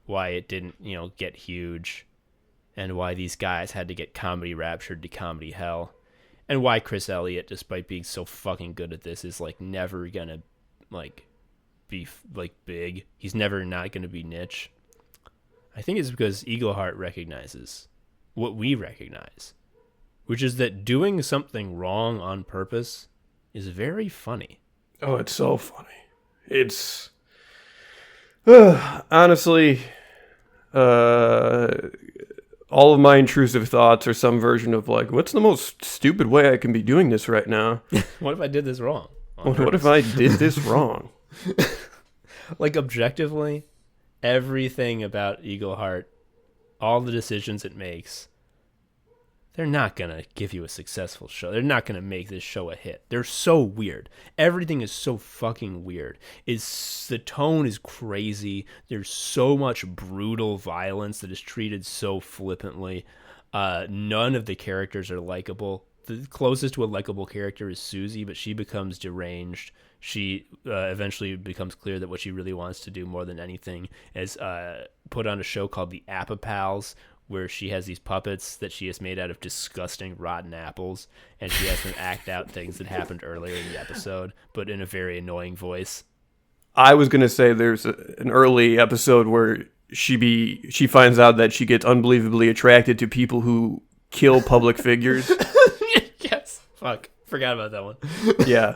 why it didn't, get huge, and why these guys had to get comedy raptured to comedy hell, and why Chris Elliott, despite being so fucking good at this, is like never gonna be like big. He's never not gonna be niche. I think it's because Eagleheart recognizes what we recognize, which is that doing something wrong on purpose is very funny. Oh, it's so funny. It's honestly all of my intrusive thoughts are some version of like, what's the most stupid way I can be doing this right now? What if I did this wrong? What if I did this wrong? Like, objectively, everything about Eagleheart, all the decisions it makes, they're not going to give you a successful show. They're not going to make this show a hit. They're so weird. Everything is so fucking weird. The tone is crazy. There's so much brutal violence that is treated so flippantly. None of the characters are likable. The closest to a likable character is Susie, but she becomes deranged. She eventually becomes clear that what she really wants to do more than anything is put on a show called The Appapals, where she has these puppets that she has made out of disgusting rotten apples, and she has them act out things that happened earlier in the episode, but in a very annoying voice. I was gonna say there's an early episode where she finds out that she gets unbelievably attracted to people who kill public figures. Yes. Fuck. Forgot about that one. Yeah.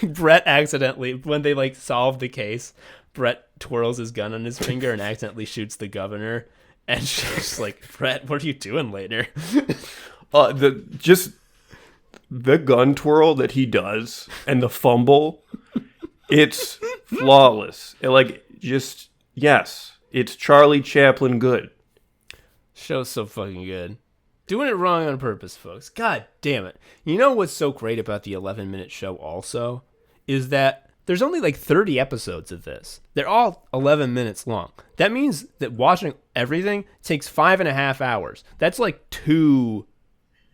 Brett accidentally, when they like solve the case, Brett twirls his gun on his finger and accidentally shoots the governor. And she's like, Brett, what are you doing later? The gun twirl that he does and the fumble, it's flawless. Yes, it's Charlie Chaplin good. Show's so fucking good. Doing it wrong on purpose, folks. God damn it. You know what's so great about the 11-minute show also? Is that there's only like 30 episodes of this. They're all 11 minutes long. That means that watching everything takes 5.5 hours. That's like 2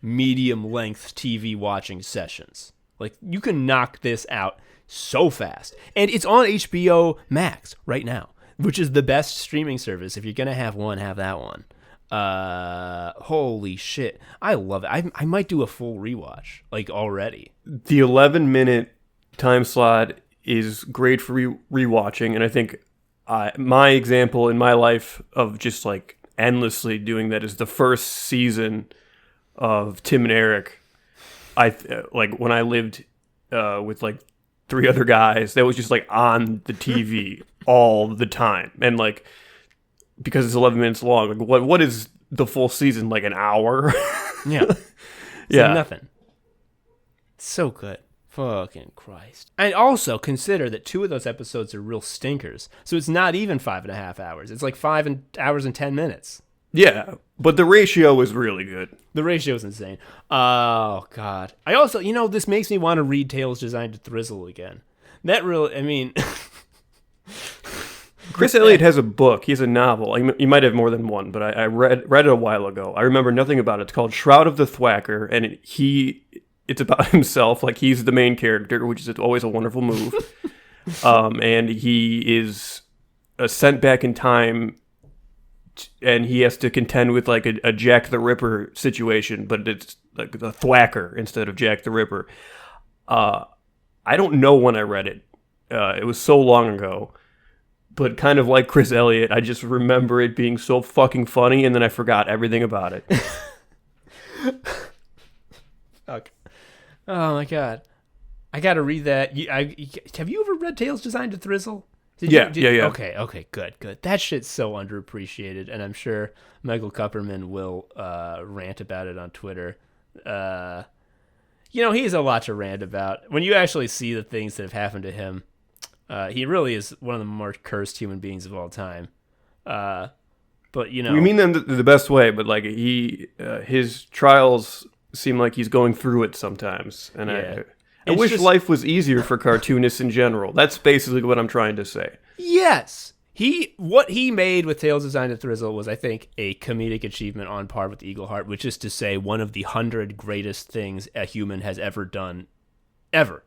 medium-length TV watching sessions. Like, you can knock this out so fast. And it's on HBO Max right now, which is the best streaming service. If you're going to have one, have that one. Holy shit. I love it. I might do a full rewatch, like, already. The 11-minute time slot is great for rewatching, and I think my example in my life of just like endlessly doing that is the first season of Tim and Eric. Like when I lived with like 3 other guys, that was just like on the TV all the time, and like because it's 11 minutes long, like what is the full season, like an hour? Yeah. Yeah, like nothing. So good. Fucking Christ. And also consider that 2 of those episodes are real stinkers. So it's not even 5.5 hours. It's like 5 hours and 10 minutes. Yeah, but the ratio is really good. The ratio is insane. Oh, God. I also, this makes me want to read Tales Designed to Thrizzle again. That really, I mean... Chris Elliott has a book. He has a novel. He might have more than one, but I read it a while ago. I remember nothing about it. It's called Shroud of the Thwacker, and it's about himself, like he's the main character, which is always a wonderful move. And he is sent back in time, and he has to contend with like a Jack the Ripper situation, but it's like the Thwacker instead of Jack the Ripper. I don't know when I read it. It was so long ago. But kind of like Chris Elliott, I just remember it being so fucking funny, and then I forgot everything about it. Fuck. Oh my God. I gotta read that. Have you ever read Tales Designed to Thrizzle? Yeah. Okay, good. That shit's so underappreciated, and I'm sure Michael Kupperman will rant about it on Twitter. He has a lot to rant about. When you actually see the things that have happened to him, he really is one of the more cursed human beings of all time. But we mean them the best way, but like his trials seem like he's going through it sometimes, and yeah. I wish life was easier for cartoonists in general. That's basically what I'm trying to say. Yes. What he made with Tales Designed to Thrizzle was, I think, a comedic achievement on par with Eagleheart, which is to say one of the 100 greatest things a human has ever done, ever,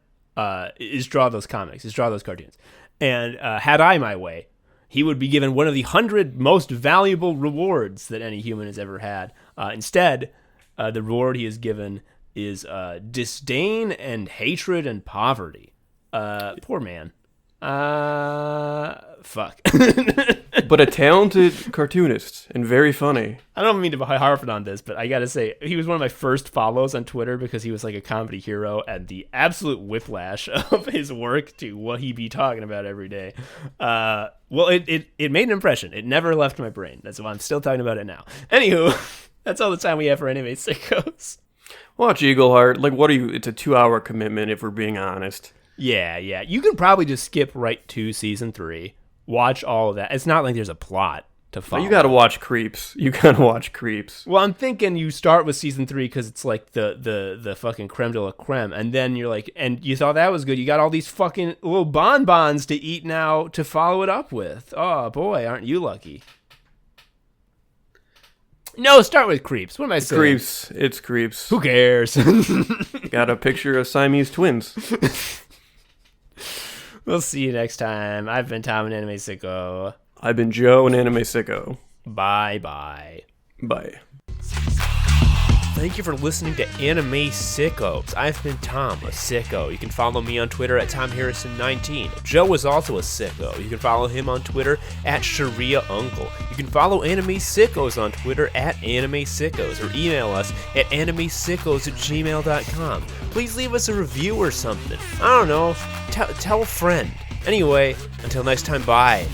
is draw those comics, is draw those cartoons. And had I my way, he would be given one of the 100 most valuable rewards that any human has ever had. Instead, the reward he is given is disdain and hatred and poverty. Poor man. Fuck. But a talented cartoonist and very funny. I don't mean to harp on this, but I gotta say, he was one of my first follows on Twitter because he was like a comedy hero, and the absolute whiplash of his work to what he be talking about every day. Well, it made an impression. It never left my brain. That's why I'm still talking about it now. Anywho, that's all the time we have for Anime Sickos. Watch Eagleheart. Like, what are you? It's a 2-hour commitment if we're being honest. Yeah. You can probably just skip right to season 3. Watch all of that. It's not like there's a plot to follow. You gotta watch Creeps. Well, I'm thinking you start with season 3 because it's like the fucking creme de la creme, and then you're like, and you thought that was good. You got all these fucking little bonbons to eat now to follow it up with. Oh boy, aren't you lucky? No, start with Creeps. What am I saying? Creeps. It's Creeps. Who cares? Got a picture of Siamese twins. We'll see you next time. I've been Tom and Anime Sicko. I've been Joe and Anime Sicko. Bye. Bye. Thank you for listening to Anime Sickos. I've been Tom, a sicko. You can follow me on Twitter at TomHarrison19. Joe is also a sicko. You can follow him on Twitter at ShariaUncle. You can follow Anime Sickos on Twitter at Anime Sickos, or email us at animesickos@gmail.com. Please leave us a review or something. I don't know. Tell a friend. Anyway, until next time, bye.